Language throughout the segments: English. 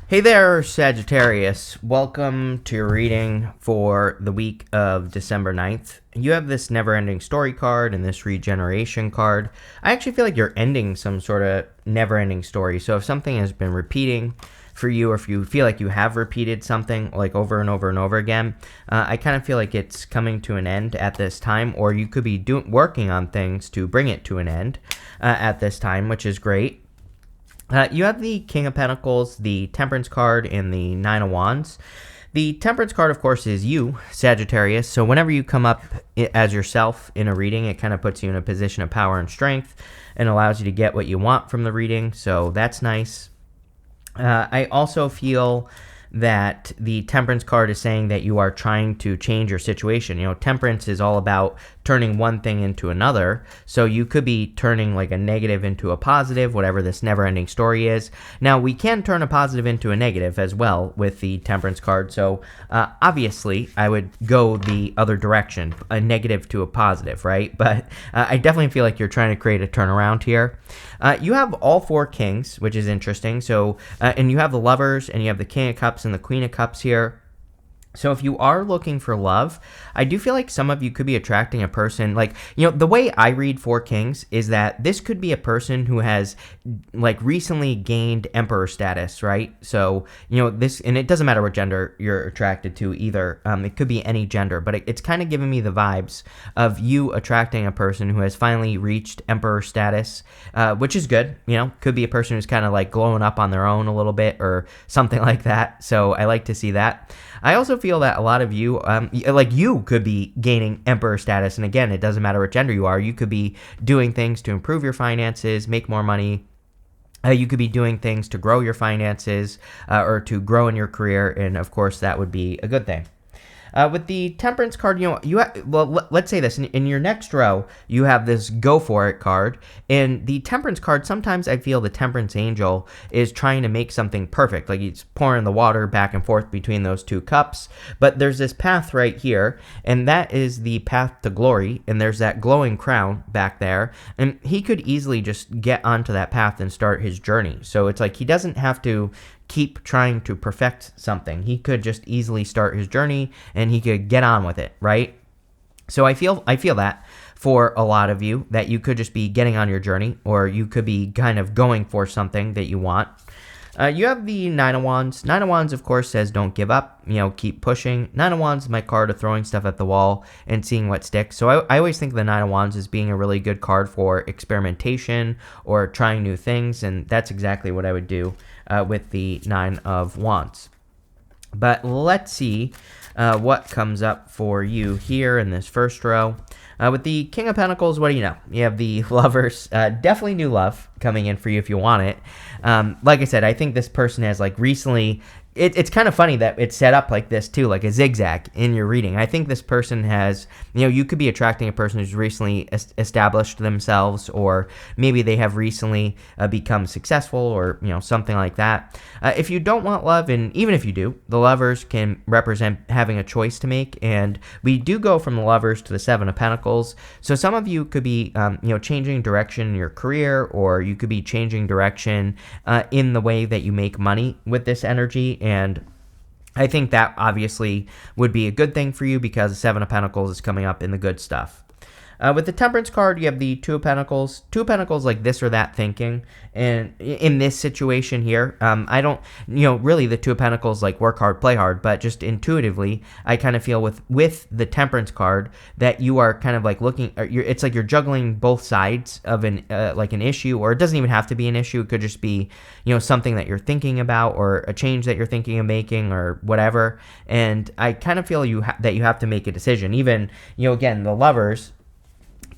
Hey there, Sagittarius. Welcome to your reading for the week of December 9th. You have this never-ending story card and this regeneration card. I actually feel like you're ending some sort of never-ending story. So if something has been repeating for you, or if you feel like you have repeated something like over and over and over again, I kind of feel like it's coming to an end at this time, or you could be working on things to bring it to an end at this time, which is great. You have the King of Pentacles, the Temperance card, and the Nine of Wands. The Temperance card, of course, is you, Sagittarius. So whenever you come up as yourself in a reading, it kind of puts you in a position of power and strength and allows you to get what you want from the reading. So that's nice. I also feel that the Temperance card is saying that you are trying to change your situation. You know, Temperance is all about turning one thing into another. So you could be turning like a negative into a positive, whatever this never-ending story is. Now, we can turn a positive into a negative as well with the Temperance card. So obviously, I would go the other direction, a negative to a positive, right? But I definitely feel like you're trying to create a turnaround here. You have all four kings, which is interesting. So, and you have the Lovers, and you have the King of Cups and the Queen of Cups here. So if you are looking for love, I do feel like some of you could be attracting a person, like, you know, the way I read Four Kings is that this could be a person who has, like, recently gained emperor status, right? So, you know, this, and it doesn't matter what gender you're attracted to either. It could be any gender, but it's kind of giving me the vibes of you attracting a person who has finally reached emperor status, which is good. You know, could be a person who's kind of like glowing up on their own a little bit or something like that. So I like to see that. I also feel that a lot of you, like you could be gaining emperor status. And again, it doesn't matter what gender you are. You could be doing things to improve your finances, make more money. You could be doing things to grow your finances or to grow in your career. And of course, that would be a good thing. With the Temperance card, you know, let's say this. In your next row, you have this Go For It card. And the Temperance card, sometimes I feel the Temperance Angel is trying to make something perfect. Like he's pouring the water back and forth between those two cups. But there's this path right here, and that is the path to glory. And there's that glowing crown back there. And he could easily just get onto that path and start his journey. So it's like he doesn't have to keep trying to perfect something. He could just easily start his journey and he could get on with it, right? So I feel that for a lot of you that you could just be getting on your journey, or you could be kind of going for something that you want. You have the Nine of Wands. Nine of Wands, of course, says don't give up. You know, keep pushing. Nine of Wands is my card of throwing stuff at the wall and seeing what sticks. So I always think of the Nine of Wands as being a really good card for experimentation or trying new things, and that's exactly what I would do with the Nine of Wands. But let's see what comes up for you here in this first row. With the King of Pentacles, what do you know? You have the Lovers. Definitely new love coming in for you if you want it. Like I said, I think this person has like recently... It's kind of funny that it's set up like this too, like a zigzag in your reading. I think this person has, you know, you could be attracting a person who's recently established themselves, or maybe they have recently become successful, or, you know, something like that. If you don't want love, and even if you do, the Lovers can represent having a choice to make, and we do go from the Lovers to the Seven of Pentacles. So some of you could be, you know, changing direction in your career, or you could be changing direction in the way that you make money with this energy. And I think that obviously would be a good thing for you because the Seven of Pentacles is coming up in the good stuff. With the Temperance card, you have the Two of Pentacles. Two of Pentacles, like this or that thinking. And in this situation here, I don't, you know, really the Two of Pentacles, like work hard, play hard. But just intuitively, I kind of feel with the Temperance card that you are kind of like looking, it's like you're juggling both sides of like an issue. Or it doesn't even have to be an issue. It could just be, you know, something that you're thinking about, or a change that you're thinking of making, or whatever. And I kind of feel that you have to make a decision. Even, you know, again, the Lovers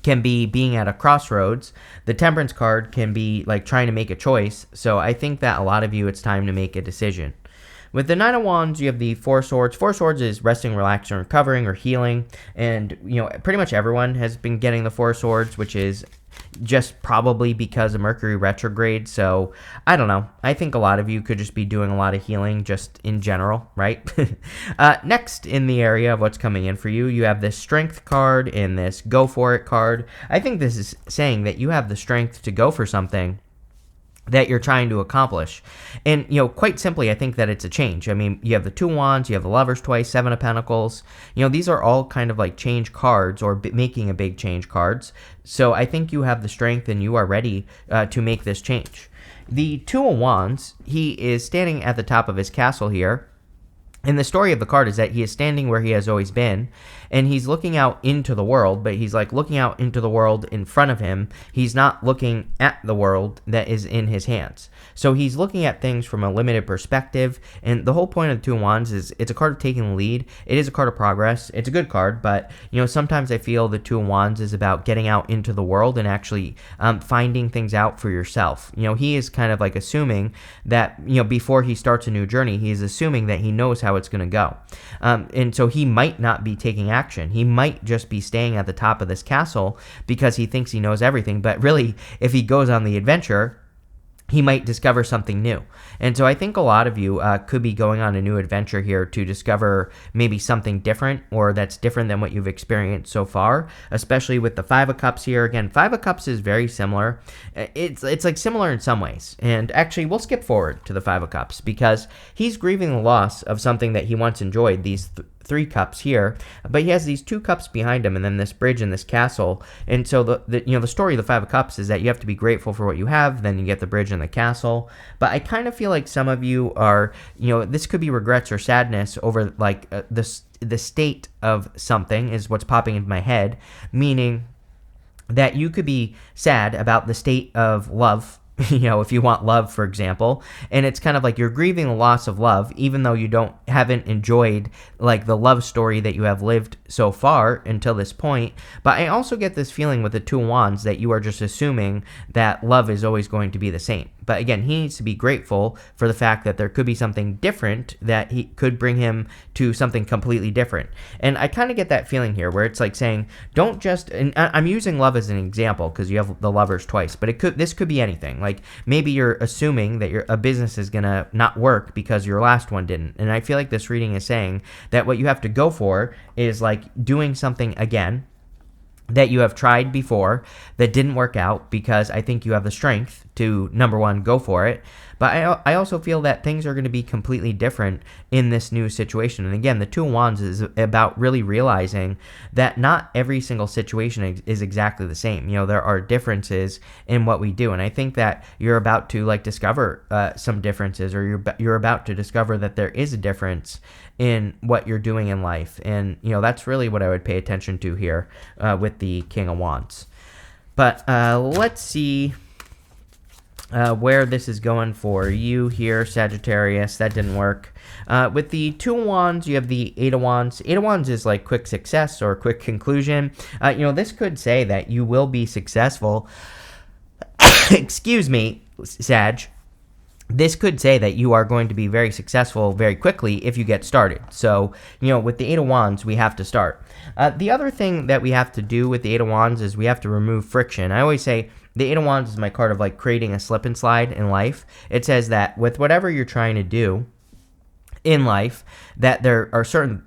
can be being at a crossroads. The Temperance card can be like trying to make a choice. So I think that a lot of you, it's time to make a decision. With the Nine of Wands, you have the Four Swords. Four Swords is resting, relaxing, recovering, or healing. And, you know, pretty much everyone has been getting the Four Swords, which is just probably because of Mercury retrograde. So I don't know. I think a lot of you could just be doing a lot of healing just in general, right? Next in the area of what's coming in for you, you have this Strength card and this Go For It card. I think this is saying that you have the strength to go for something that you're trying to accomplish. And, quite simply, I think that it's a change. I mean, you have the 2 of Wands, you have the Lovers twice, 7 of Pentacles. These are all kind of like change cards, or making a big change cards. So I think you have the strength and you are ready to make this change. The 2 of Wands, he is standing at the top of his castle here. And the story of the card is that he is standing where he has always been, and he's looking out into the world, but he's like looking out into the world in front of him. He's not looking at the world that is in his hands. So he's looking at things from a limited perspective, and the whole point of the 2 of Wands is it's a card of taking the lead. It is a card of progress. It's a good card, but, sometimes I feel the 2 of Wands is about getting out into the world and actually finding things out for yourself. He is kind of like assuming that, before he starts a new journey, he is assuming that he knows how it's going to go. And so he might not be taking action. He might just be staying at the top of this castle because he thinks he knows everything. But really, if he goes on the adventure, he might discover something new. And so I think a lot of you could be going on a new adventure here to discover maybe something different, or that's different than what you've experienced so far, especially with the 5 of Cups here. Again, 5 of Cups is very similar. It's like similar in some ways. And actually, we'll skip forward to the 5 of Cups because he's grieving the loss of something that he once enjoyed, these 3 cups here, but he has these 2 cups behind him and then this bridge and this castle. And so the story of the 5 of Cups is that you have to be grateful for what you have, then you get the bridge and the castle. But I kind of feel like some of you are, this could be regrets or sadness over like the state of something is what's popping into my head, meaning that you could be sad about the state of love, if you want love, for example, and it's kind of like you're grieving the loss of love, even though you haven't enjoyed like the love story that you have lived so far until this point. But I also get this feeling with the 2 of Wands that you are just assuming that love is always going to be the same. But again, he needs to be grateful for the fact that there could be something different that he could bring him to something completely different. And I kind of get that feeling here where it's like saying, don't just, and I'm using love as an example because you have the Lovers twice, but this could be anything. Like maybe you're assuming that a business is going to not work because your last one didn't. And I feel like this reading is saying that what you have to go for is like doing something again that you have tried before that didn't work out, because I think you have the strength to, number one, go for it. But I also feel that things are going to be completely different in this new situation. And again, the 2 of Wands is about really realizing that not every single situation is exactly the same. There are differences in what we do. And I think that you're about to like discover some differences, or you're about to discover that there is a difference in what you're doing in life. And, that's really what I would pay attention to here with the King of Wands. But let's see where this is going for you here, Sagittarius. That didn't work. With the 2 of Wands, you have the 8 of Wands. 8 of Wands is like quick success or quick conclusion. This could say that you will be successful. Excuse me, Sag. This could say that you are going to be very successful very quickly if you get started. So, with the 8 of Wands, we have to start. The other thing that we have to do with the 8 of Wands is we have to remove friction. I always say the 8 of Wands is my card of like creating a slip and slide in life. It says that with whatever you're trying to do in life, that there are certain,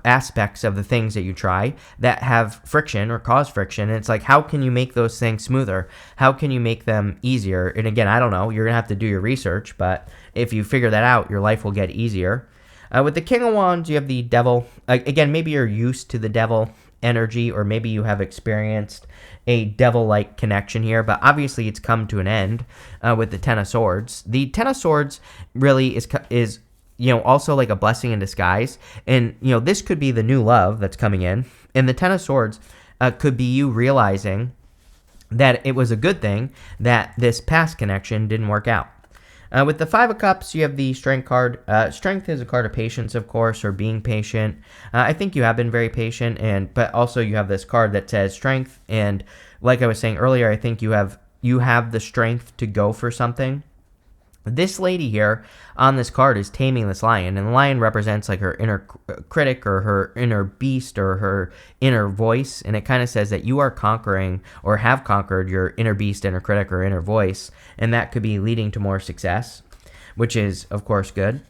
aspects of the things that you try that have friction or cause friction. And it's like, how can you make those things smoother? How can you make them easier? And again, I don't know. You're going to have to do your research, but if you figure that out, your life will get easier. With the King of Wands, you have the Devil. Again, maybe you're used to the Devil energy, or maybe you have experienced a devil-like connection here, but obviously it's come to an end with the Ten of Swords. The Ten of Swords really is also like a blessing in disguise. And, this could be the new love that's coming in. And the Ten of Swords could be you realizing that it was a good thing that this past connection didn't work out. With the 5 of Cups, you have the Strength card. Strength is a card of patience, of course, or being patient. I think you have been very patient, but also you have this card that says Strength. And like I was saying earlier, I think you have the strength to go for something. This lady here on this card is taming this lion, and the lion represents like her inner critic or her inner beast or her inner voice, and it kind of says that you are conquering or have conquered your inner beast, inner critic, or inner voice, and that could be leading to more success, which is, of course, good.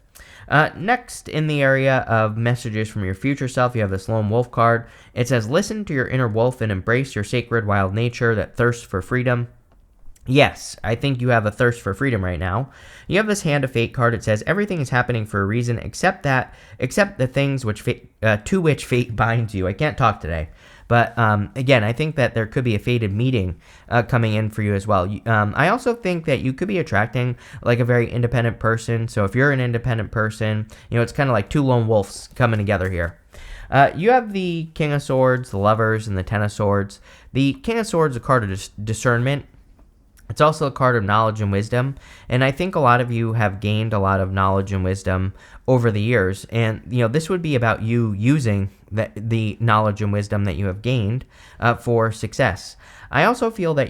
Next, in the area of messages from your future self, you have this Lone Wolf card. It says, listen to your inner wolf and embrace your sacred wild nature that thirsts for freedom. Yes, I think you have a thirst for freedom right now. You have this Hand of Fate card. It says everything is happening for a reason, except the things to which fate binds you. I can't talk today, but again, I think that there could be a fated meeting coming in for you as well. I also think that you could be attracting like a very independent person. So if you're an independent person, it's kind of like two lone wolves coming together here. You have the King of Swords, the Lovers, and the Ten of Swords. The King of Swords is a card of discernment. It's also a card of knowledge and wisdom, and I think a lot of you have gained a lot of knowledge and wisdom over the years, and this would be about you using the knowledge and wisdom that you have gained for success. I also feel that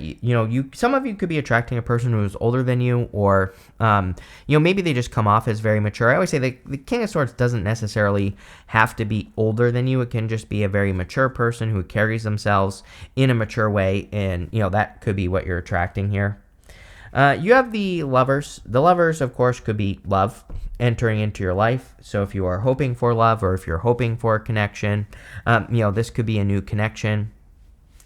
some of you could be attracting a person who is older than you, or maybe they just come off as very mature. I always say the King of Swords doesn't necessarily have to be older than you. It can just be a very mature person who carries themselves in a mature way, and that could be what you're attracting here. You have the Lovers. The Lovers, of course, could be love entering into your life. So if you are hoping for love, or if you're hoping for a connection, this could be a new connection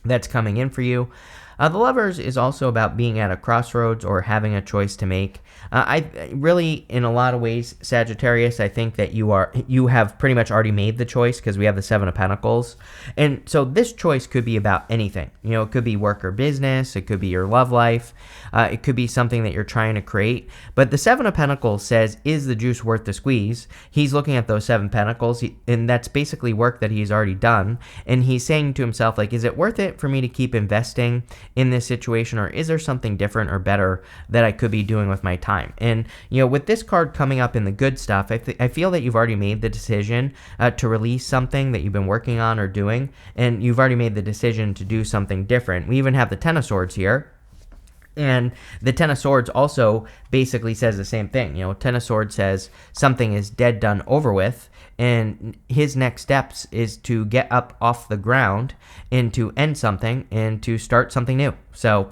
that's coming in for you. The Lovers is also about being at a crossroads or having a choice to make. I really, in a lot of ways, Sagittarius, I think that you have pretty much already made the choice, because we have the Seven of Pentacles. And so this choice could be about anything. It could be work or business. It could be your love life. It could be something that you're trying to create. But the Seven of Pentacles says, is the juice worth the squeeze? He's looking at those Seven Pentacles, and that's basically work that he's already done. And he's saying to himself, like, is it worth it for me to keep investing in this situation, or is there something different or better that I could be doing with my time? And with this card coming up in the good stuff, I feel that you've already made the decision to release something that you've been working on or doing, and you've already made the decision to do something different. We even have the Ten of Swords here. And the Ten of Swords also basically says the same thing. Ten of Swords says something is dead, done, over with, and his next steps is to get up off the ground and to end something and to start something new. So,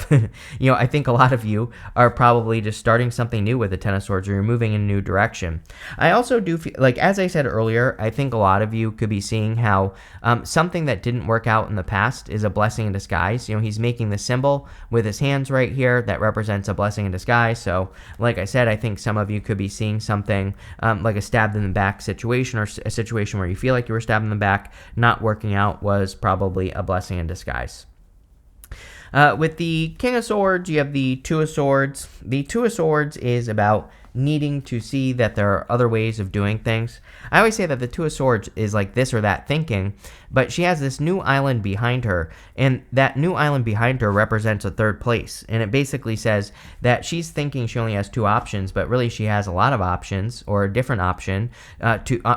I think a lot of you are probably just starting something new with the Ten of Swords, or you're moving in a new direction. I also do feel, like, as I said earlier, I think a lot of you could be seeing how something that didn't work out in the past is a blessing in disguise. He's making the symbol with his hands right here that represents a blessing in disguise. So, like I said, I think some of you could be seeing something like a stabbed in the back situation, or a situation where you feel like you were stabbed in the back, not working out was probably a blessing in disguise. With the King of Swords, you have the Two of Swords. The Two of Swords is about needing to see that there are other ways of doing things. I always say that the Two of Swords is like this or that thinking, but she has this new island behind her, and that new island behind her represents a third place, and it basically says that she's thinking she only has two options, but really she has a lot of options, or a different option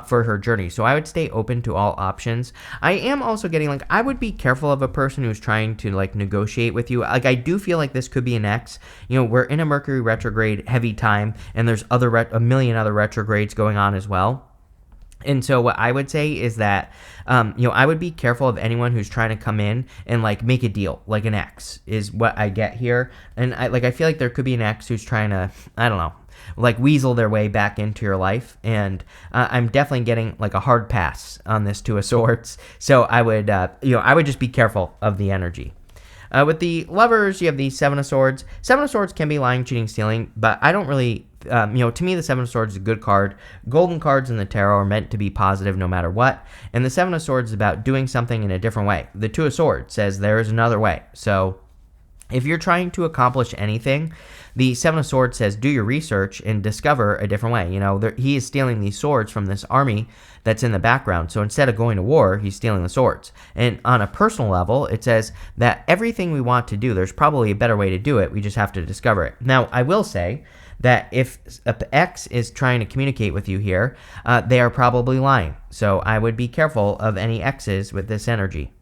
for her journey. So I would stay open to all options. I am also getting, I would be careful of a person who's trying to negotiate with you. I do feel like this could be an ex. We're in a Mercury retrograde heavy time, and there's a million other retrogrades going on as well. And so what I would say is that, I would be careful of anyone who's trying to come in and make a deal, like an ex is what I get here. And I feel like there could be an ex who's trying to, I don't know, weasel their way back into your life. And I'm definitely getting a hard pass on this Two of Swords. So I would just be careful of the energy. With the Lovers, you have the Seven of Swords. Seven of Swords can be lying, cheating, stealing, but I don't really, to me, the Seven of Swords is a good card. Golden cards in the tarot are meant to be positive no matter what, and the Seven of Swords is about doing something in a different way. The Two of Swords says there is another way. So if you're trying to accomplish anything, the Seven of Swords says do your research and discover a different way. He is stealing these swords from this army that's in the background. So instead of going to war, he's stealing the swords. And on a personal level, it says that everything we want to do, there's probably a better way to do it. We just have to discover it. Now, I will say that if an ex is trying to communicate with you here, they are probably lying. So I would be careful of any exes with this energy.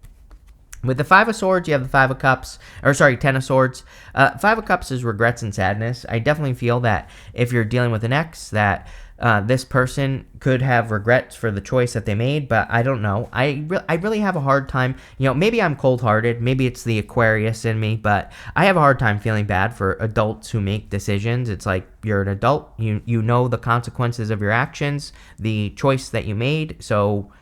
With the Five of Swords, you have the Ten of Swords. Five of Cups is regrets and sadness. I definitely feel that if you're dealing with an ex, that this person could have regrets for the choice that they made, but I don't know. I really have a hard time. Maybe I'm cold-hearted. Maybe it's the Aquarius in me, but I have a hard time feeling bad for adults who make decisions. It's like you're an adult. You know the consequences of your actions, the choice that you made, so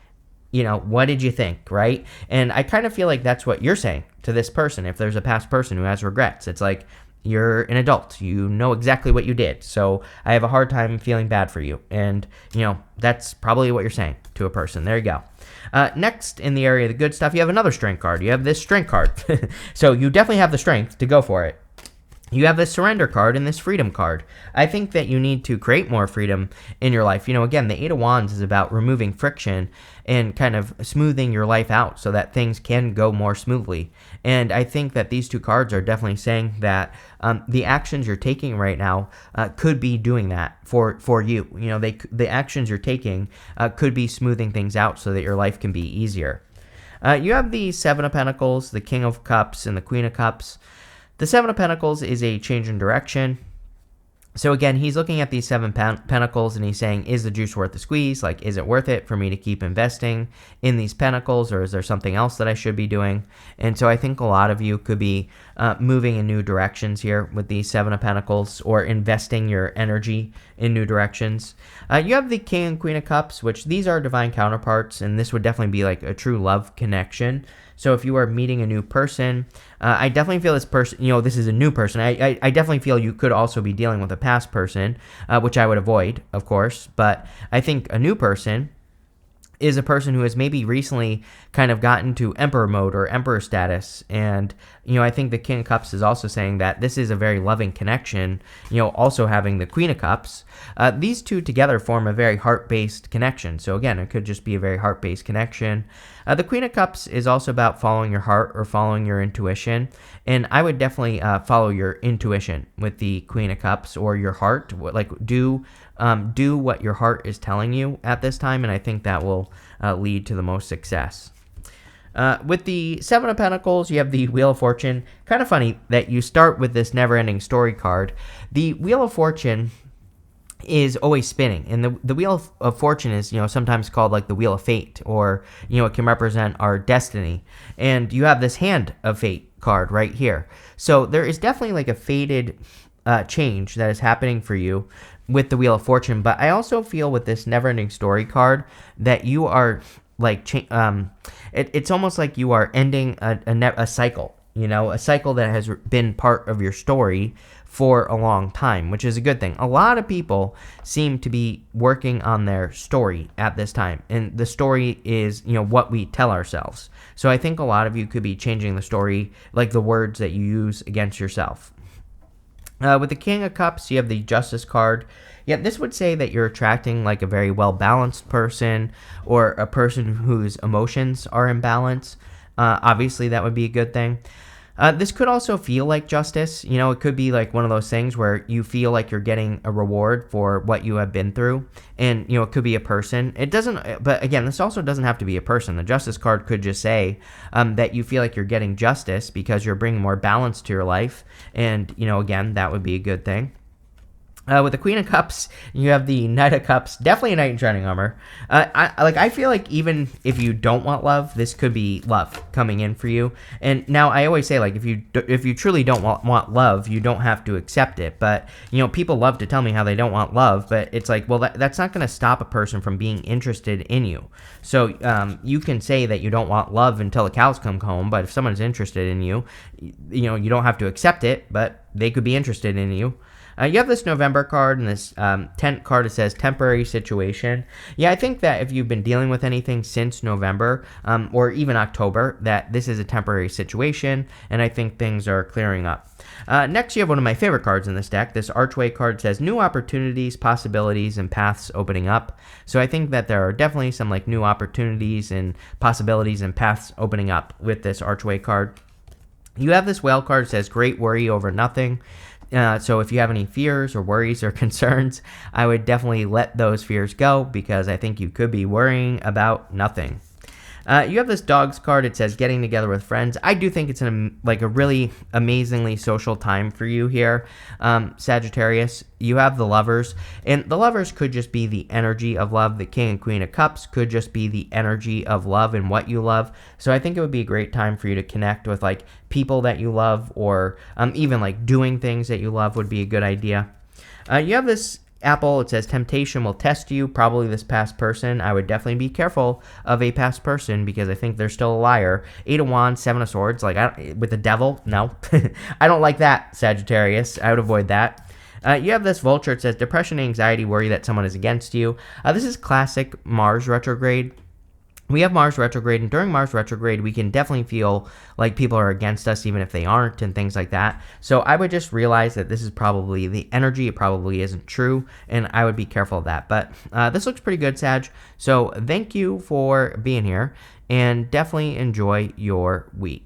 what did you think, right? And I kind of feel like that's what you're saying to this person. If there's a past person who has regrets, it's like, you're an adult. You know exactly what you did. So I have a hard time feeling bad for you. And, that's probably what you're saying to a person. There you go. Next, in the area of the good stuff, you have another strength card. You have this strength card. So you definitely have the strength to go for it. You have this surrender card and this freedom card. I think that you need to create more freedom in your life. Again, the Eight of Wands is about removing friction and kind of smoothing your life out so that things can go more smoothly. And I think that these two cards are definitely saying that the actions you're taking right now could be doing that for you. The actions you're taking could be smoothing things out so that your life can be easier. You have the Seven of Pentacles, the King of Cups, and the Queen of Cups. The Seven of Pentacles is a change in direction. So again, he's looking at these Seven Pentacles and he's saying, is the juice worth the squeeze? Like, is it worth it for me to keep investing in these Pentacles, or is there something else that I should be doing? And so I think a lot of you could be moving in new directions here with these Seven of Pentacles, or investing your energy in new directions. You have the King and Queen of Cups, which these are divine counterparts, and this would definitely be like a true love connection. So if you are meeting a new person, I definitely feel this person, this is a new person. I definitely feel you could also be dealing with a past person, which I would avoid, of course. But I think a new person is a person who has maybe recently kind of gotten to emperor mode or emperor status. And, I think the King of Cups is also saying that this is a very loving connection, also having the Queen of Cups. These two together form a very heart-based connection. So again, it could just be a very heart-based connection. The Queen of Cups is also about following your heart or following your intuition. And I would definitely follow your intuition with the Queen of Cups, or your heart. Like, do what your heart is telling you at this time, and I think that will lead to the most success. With the Seven of Pentacles, you have the Wheel of Fortune. Kind of funny that you start with this never-ending story card. The Wheel of Fortune is always spinning, and the Wheel of Fortune is sometimes called like the Wheel of Fate, or it can represent our destiny. And you have this Hand of Fate card right here. So there is definitely like a fated change that is happening for you with the Wheel of Fortune. But I also feel with this never-ending story card that you are like it's almost like you are ending a cycle, a cycle that has been part of your story for a long time, which is a good thing. A lot of people seem to be working on their story at this time, and the story is what we tell ourselves. So I think a lot of you could be changing the story, like the words that you use against yourself. With the King of Cups, you have the Justice card. Yeah, this would say that you're attracting like a very well-balanced person, or a person whose emotions are in balance. Obviously, that would be a good thing. This could also feel like justice. It could be like one of those things where you feel like you're getting a reward for what you have been through. And, it could be a person. It doesn't, but again, this also doesn't have to be a person. The Justice card could just say that you feel like you're getting justice because you're bringing more balance to your life. And, again, that would be a good thing. With the Queen of Cups, you have the Knight of Cups, definitely a knight in shining armor. I feel like even if you don't want love, this could be love coming in for you. And now I always say, like, if you truly don't want love, you don't have to accept it. But people love to tell me how they don't want love, but it's like, well, that's not going to stop a person from being interested in you. So you can say that you don't want love until the cows come home, but if someone's interested in you, you don't have to accept it, but they could be interested in you. You have this November card and this tent card. It says temporary situation. Yeah, I think that if you've been dealing with anything since November or even October, that this is a temporary situation, and I think things are clearing up. Next, you have one of my favorite cards in this deck. This Archway card says new opportunities, possibilities, and paths opening up. So I think that there are definitely some like new opportunities and possibilities and paths opening up with this Archway card. You have this Whale card that says great worry over nothing. So if you have any fears or worries or concerns, I would definitely let those fears go, because I think you could be worrying about nothing. You have this Dogs card. It says getting together with friends. I do think it's a really amazingly social time for you here, Sagittarius. You have the Lovers, and the Lovers could just be the energy of love. The King and Queen of Cups could just be the energy of love and what you love. So I think it would be a great time for you to connect with like people that you love, or even like doing things that you love would be a good idea. You have this Apple, it says temptation will test you. Probably this past person. I would definitely be careful of a past person because I think they're still a liar. Eight of Wands, Seven of Swords, with the devil. No, I don't like that, Sagittarius. I would avoid that. You have this Vulture. It says depression, anxiety, worry that someone is against you. This is classic Mars retrograde. We have Mars retrograde, and during Mars retrograde, we can definitely feel like people are against us, even if they aren't, and things like that. So I would just realize that this is probably the energy. It probably isn't true, and I would be careful of that. But this looks pretty good, Sag. So thank you for being here, and definitely enjoy your week.